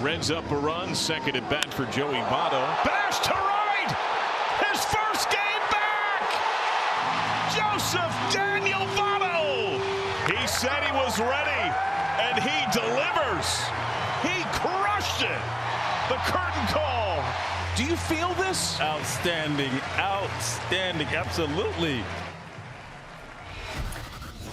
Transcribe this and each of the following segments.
Reds up a run, second at bat for Joey Votto. Bash to right! His first game back! Joseph Daniel Votto! He said he was ready, and he delivers. He crushed it. The curtain call. Do you feel this? Outstanding, outstanding, absolutely.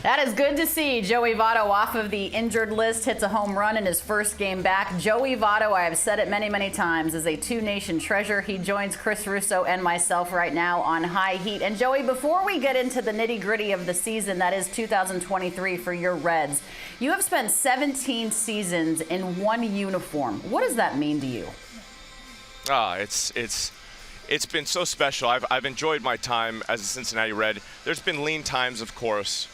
That is good to see. Joey Votto off of the injured list, hits a home run in his first game back. Joey Votto, I have said it many, many times, is a two-nation treasure. He joins Chris Russo and myself right now on High Heat. And Joey, before we get into the nitty-gritty of the season, that is 2023 for your Reds, you have spent 17 seasons in one uniform. What does that mean to you? It's been so special. I've enjoyed my time as a Cincinnati Red. There's been lean times, of course,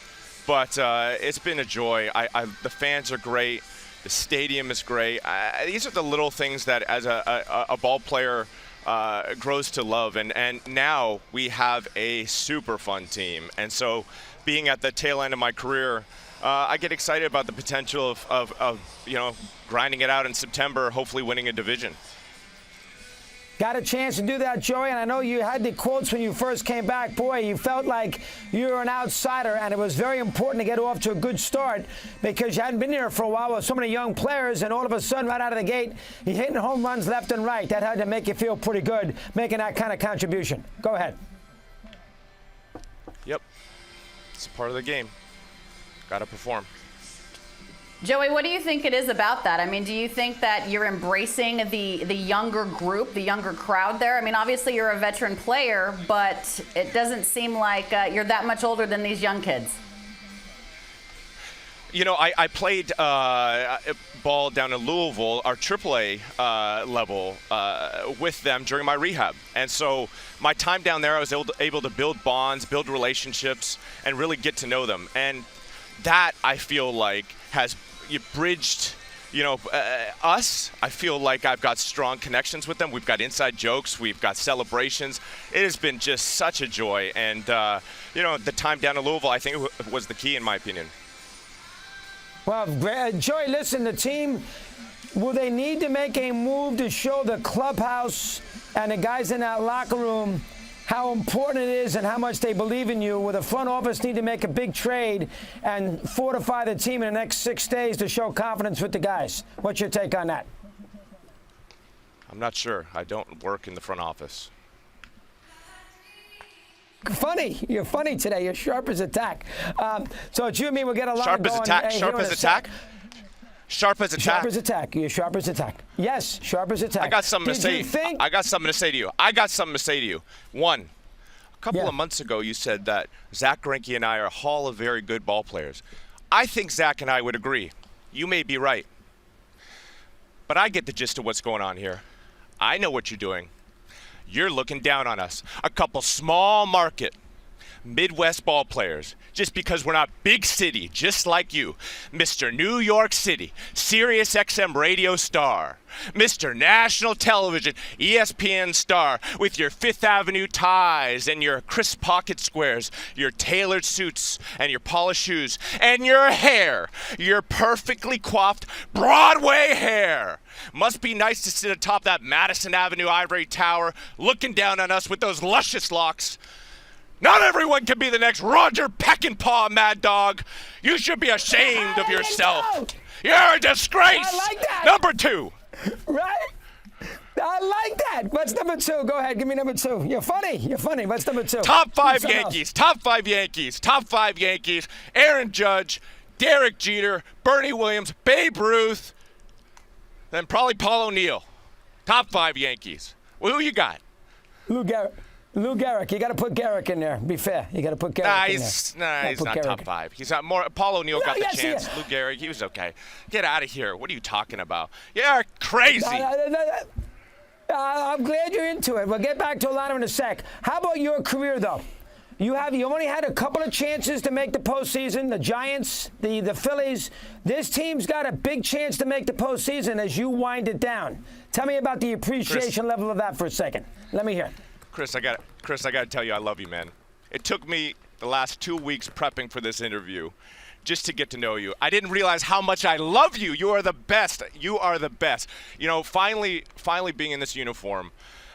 but it's been a joy. The fans are great. The stadium is great. These are the little things that, as a ball player, grows to love. And now we have a super fun team. And so, being at the tail end of my career, I get excited about the potential of grinding it out in September, hopefully winning a division. Got a chance to do that, Joey, and I know you had the quotes when you first came back. Boy, you felt like you were an outsider, and it was very important to get off to a good start because you hadn't been here for a while with so many young players, and all of a sudden, right out of the gate, you're hitting home runs left and right. That had to make you feel pretty good, making that kind of contribution. Go ahead. Yep. It's part of the game. Got to perform. Joey, what do you think it is about that? I mean, do you think that you're embracing the younger group, the younger crowd there? I mean, obviously you're a veteran player, but it doesn't seem like you're that much older than these young kids. You know, I played ball down in Louisville, our AAA level, with them during my rehab. And so my time down there, I was able to build bonds, build relationships, and really get to know them. And that, I feel like, has bridged, us. I feel like I've got strong connections with them. We've got inside jokes. We've got celebrations. It has been just such a joy. And, the time down in Louisville, I think, was the key, in my opinion. Well, Joey, listen, the team, will they need to make a move to show the clubhouse and the guys in that locker room how important it is and how much they believe in you? Will the front office need to make a big trade and fortify the team in the next 6 days to show confidence with the guys? What's your take on that? I'm not sure. I don't work in the front office. Funny. You're funny today. You're sharp as a tack. So it's you and me. We'll get a lot sharp going. As attack. Sharp as attack. Sharp as attack. Sharp as attack. You're sharp as attack. Yes, sharp as attack. I got something to say. I got something to say to you. One, a couple of months ago, you said that Zach Greinke and I are a hall of very good ball players. I think Zach and I would agree. You may be right. But I get the gist of what's going on here. I know what you're doing. You're looking down on us. A couple small market Midwest ball players, just because we're not big city, just like you. Mr. New York City, Sirius XM radio star. Mr. National Television, ESPN star, with your Fifth Avenue ties and your crisp pocket squares, your tailored suits and your polished shoes, and your hair, your perfectly coiffed Broadway hair. Must be nice to sit atop that Madison Avenue ivory tower, looking down on us with those luscious locks. Not everyone can be the next Roger Peckinpah, Mad Dog. You should be ashamed of yourself. You're a disgrace. I like that. Number two. Right? I like that. What's number two? Go ahead. Give me number two. You're funny. What's number two? Top five Yankees. Top five Yankees. Aaron Judge, Derek Jeter, Bernie Williams, Babe Ruth, then probably Paul O'Neill. Top five Yankees. Well, who you got? Lou Gehrig. You got to put Gehrig in there. Be fair. You got to put Gehrig in there. He's not top five. He's not more. Paul O'Neill got the chance. He Lou Gehrig, he was okay. Get out of here. What are you talking about? You're crazy. I'm glad you're into it. We'll get back to Alana in a sec. How about your career, though? You only had a couple of chances to make the postseason. The Giants, the Phillies. This team's got a big chance to make the postseason as you wind it down. Tell me about the appreciation level of that for a second. Let me hear. Chris, I got to tell you, I love you, man. It took me the last 2 weeks prepping for this interview just to get to know you. I didn't realize how much I love you. You are the best. You are the best. You know, finally being in this uniform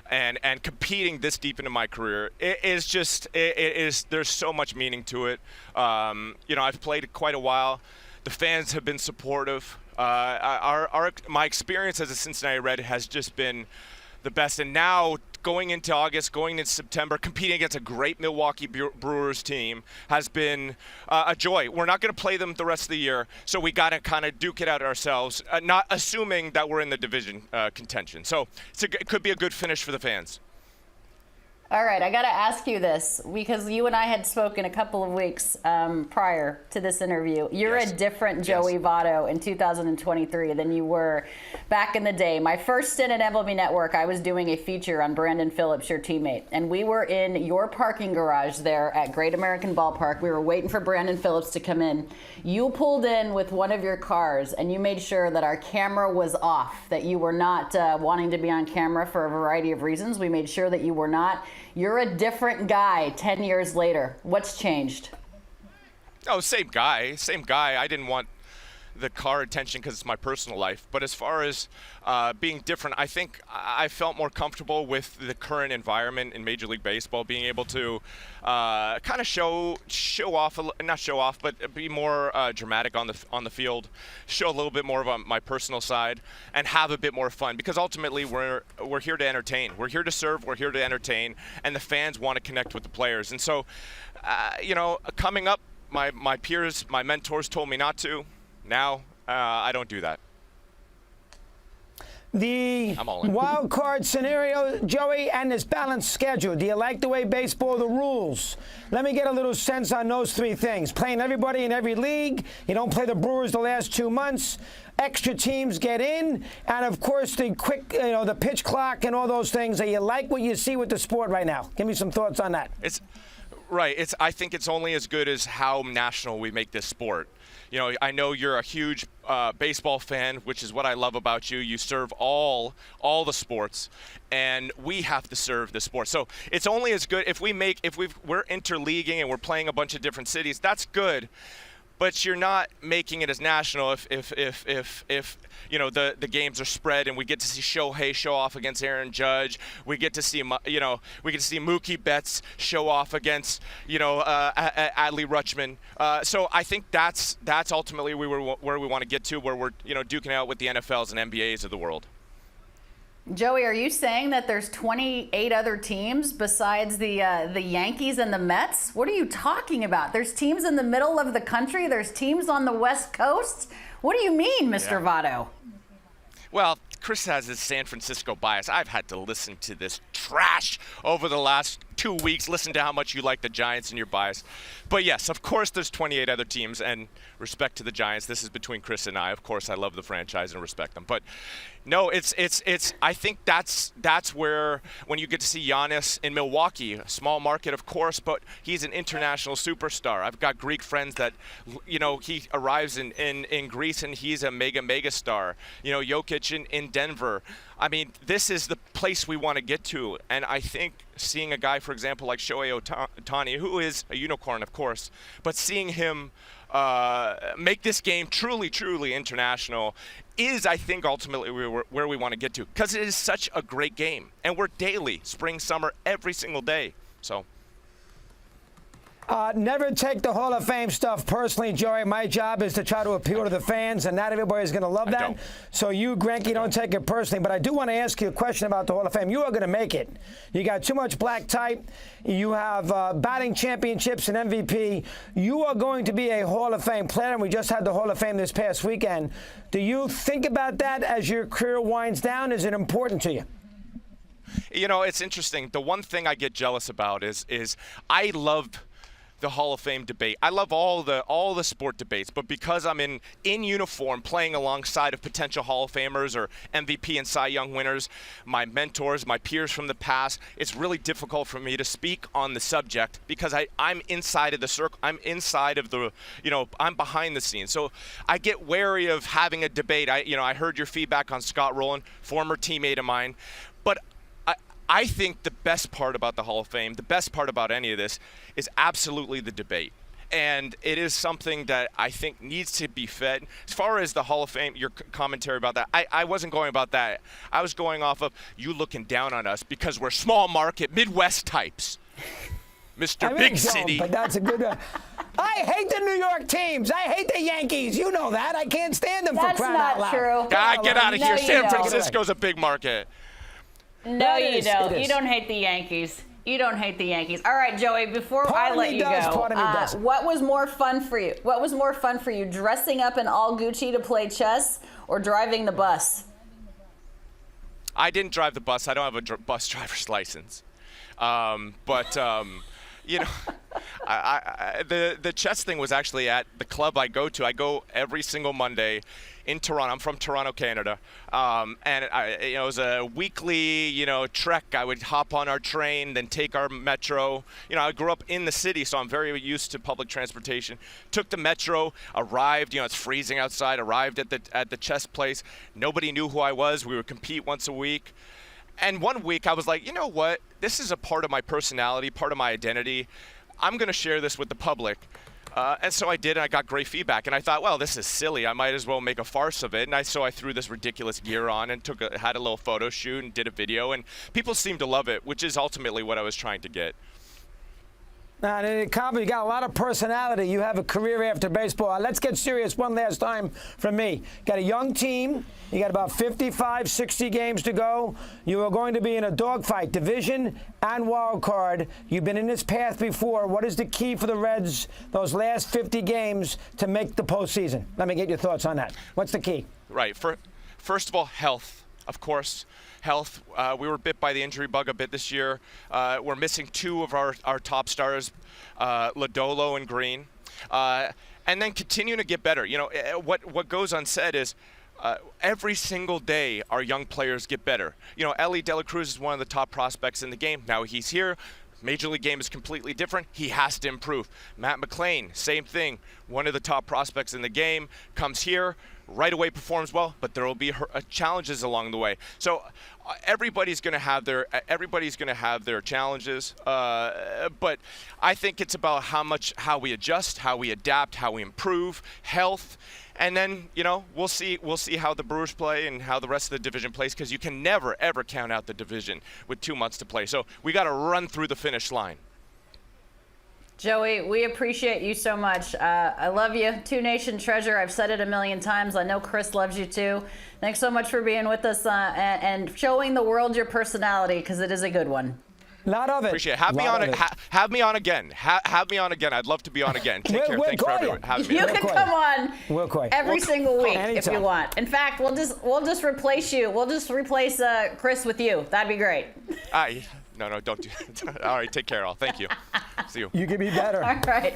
and competing this deep into my career, it is there's so much meaning to it. You know, I've played quite a while. The fans have been supportive. My experience as a Cincinnati Red has just been the best. And now going into August, going into September, competing against a great Milwaukee Brewers team has been a joy. We're not going to play them the rest of the year, so we got to kind of duke it out ourselves, not assuming that we're in the division contention. So it could be a good finish for the fans. All right, I got to ask you this because you and I had spoken a couple of weeks prior to this interview. You're a different Joey Votto in 2023 than you were back in the day. My first stint at MLB Network, I was doing a feature on Brandon Phillips, your teammate, and we were in your parking garage there at Great American Ballpark. We were waiting for Brandon Phillips to come in. You pulled in with one of your cars, and you made sure that our camera was off, that you were not wanting to be on camera for a variety of reasons. We made sure that you were not. You're a different guy 10 years later. What's changed? Oh, same guy. I didn't want the car attention because it's my personal life. But as far as being different, I think I felt more comfortable with the current environment in Major League Baseball, being able to kind of show off, not show off, but be more dramatic on the field, show a little bit more of my personal side, and have a bit more fun. Because ultimately, we're here to entertain. We're here to serve. We're here to entertain, and the fans want to connect with the players. And so, you know, coming up, my peers, my mentors told me not to. Now, I don't do that. The wild card scenario, Joey, and this balanced schedule. Do you like the way baseball, the rules? Let me get a little sense on those three things. Playing everybody in every league. You don't play the Brewers the last 2 months. Extra teams get in. And, of course, the quick, you know, the pitch clock and all those things. Do you like what you see with the sport right now? Give me some thoughts on that. Right. I think it's only as good as how national we make this sport. You know, I know you're a huge baseball fan, which is what I love about you. You serve all the sports, and we have to serve the sport. So it's only as good if we're interleaguing and we're playing a bunch of different cities. That's good. But you're not making it as national if you know the games are spread and we get to see Shohei show off against Aaron Judge. We get to see Mookie Betts show off against Adley Rutschman. So I think that's ultimately where we want to get to, where we're duking out with the NFLs and NBAs of the world. Joey, are you saying that there's 28 other teams besides the Yankees and the Mets? What are you talking about? There's teams in the middle of the country. There's teams on the West Coast. What do you mean, Mr. Votto? Well, Chris has this San Francisco bias. I've had to listen to this trash over the last 2 weeks. Listen to how much you like the Giants and your bias. But yes, of course, there's 28 other teams, and respect to the Giants. This is between Chris and I. Of course, I love the franchise and respect them. But no, it's. I think that's where when you get to see Giannis in Milwaukee, a small market, of course, but he's an international superstar. I've got Greek friends that, he arrives in Greece and he's a mega star. Jokic in Denver. I mean, this is the place we want to get to, and I think seeing a guy, for example, like Shohei Ohtani, who is a unicorn, of course, but seeing him make this game truly international is, I think, ultimately where we want to get to, because it is such a great game, and we're daily, spring, summer, every single day. So. Never take the Hall of Fame stuff personally, Joey. My job is to try to appeal to the fans, and not everybody's going to love that. So you, Greinke, don't take it personally. But I do want to ask you a question about the Hall of Fame. You are going to make it. You got too much black type. You have batting championships and MVP. You are going to be a Hall of Fame player, and we just had the Hall of Fame this past weekend. Do you think about that as your career winds down? Is it important to you? It's interesting. The one thing I get jealous about is I love the Hall of Fame debate. I love all the sport debates, but because I'm in uniform playing alongside of potential Hall of Famers or MVP and Cy Young winners, my mentors, my peers from the past, it's really difficult for me to speak on the subject because I'm inside of the circle. I'm inside of the, I'm behind the scenes. So I get wary of having a debate. I heard your feedback on Scott Rowland, former teammate of mine, but I think the best part about the Hall of Fame, the best part about any of this, is absolutely the debate. And it is something that I think needs to be fed. As far as the Hall of Fame, your commentary about that, I wasn't going about that. I was going off of you looking down on us because we're small market Midwest types. Mr. Big City. But that's a good one. I hate the New York teams. I hate the Yankees. You know that. I can't stand them for crying out loud. That's not true. God, get out of here. No, San you don't. Francisco's a big market. No, you don't. It is. You don't hate the Yankees. You don't hate the Yankees. All right, Joey, before Part I of let me you does, go, part of me doesn't. what was more fun for you? What was more fun for you, dressing up in all Gucci to play chess or driving the bus? I didn't drive the bus. I don't have a bus driver's license. You know, the chess thing was actually at the club I go to. I go every single Monday in Toronto. I'm from Toronto, Canada, and it was a weekly, trek. I would hop on our train, then take our metro. I grew up in the city, so I'm very used to public transportation. Took the metro, arrived. It's freezing outside. Arrived at the chess place. Nobody knew who I was. We would compete once a week. And one week I was like, you know what? This is a part of my personality, part of my identity. I'm going to share this with the public. And so I did, and I got great feedback. And I thought, well, this is silly. I might as well make a farce of it. And so I threw this ridiculous gear on and had a little photo shoot and did a video. And people seemed to love it, which is ultimately what I was trying to get. Now, you got a lot of personality. You have a career after baseball. Let's get serious one last time from me. Got a young team. You got about 55, 60 games to go. You are going to be in a dogfight, division and wild card. You've been in this path before. What is the key for the Reds, those last 50 games, to make the postseason? Let me get your thoughts on that. What's the key? Right. First of all, health, of course. Health. We were bit by the injury bug a bit this year. We're missing two of our top stars, Lodolo and Green. And then continuing to get better. What goes unsaid is every single day our young players get better. Ellie De La Cruz is one of the top prospects in the game. Now he's here. Major League game is completely different. He has to improve. Matt McLain, same thing. One of the top prospects in the game, comes here, right away performs well, but there will be challenges along the way. So everybody's going to have their challenges. But I think it's about how we adjust, how we adapt, how we improve, health. And then, we'll see how the Brewers play and how the rest of the division plays, because you can never, ever count out the division with 2 months to play. So we got to run through the finish line. Joey, we appreciate you so much. I love you. Two Nation treasure. I've said it a million times. I know Chris loves you too. Thanks so much for being with us and showing the world your personality, because it is a good one. Lot of it. Appreciate it. Have me on again. Have me on again. I'd love to be on again. Take care. Thanks for having me. You can come on every single week if you want. In fact, we'll just replace you. We'll just replace Chris with you. That'd be great. No, don't do that. All right, take care, all. Thank you. See you. You can be better. All right.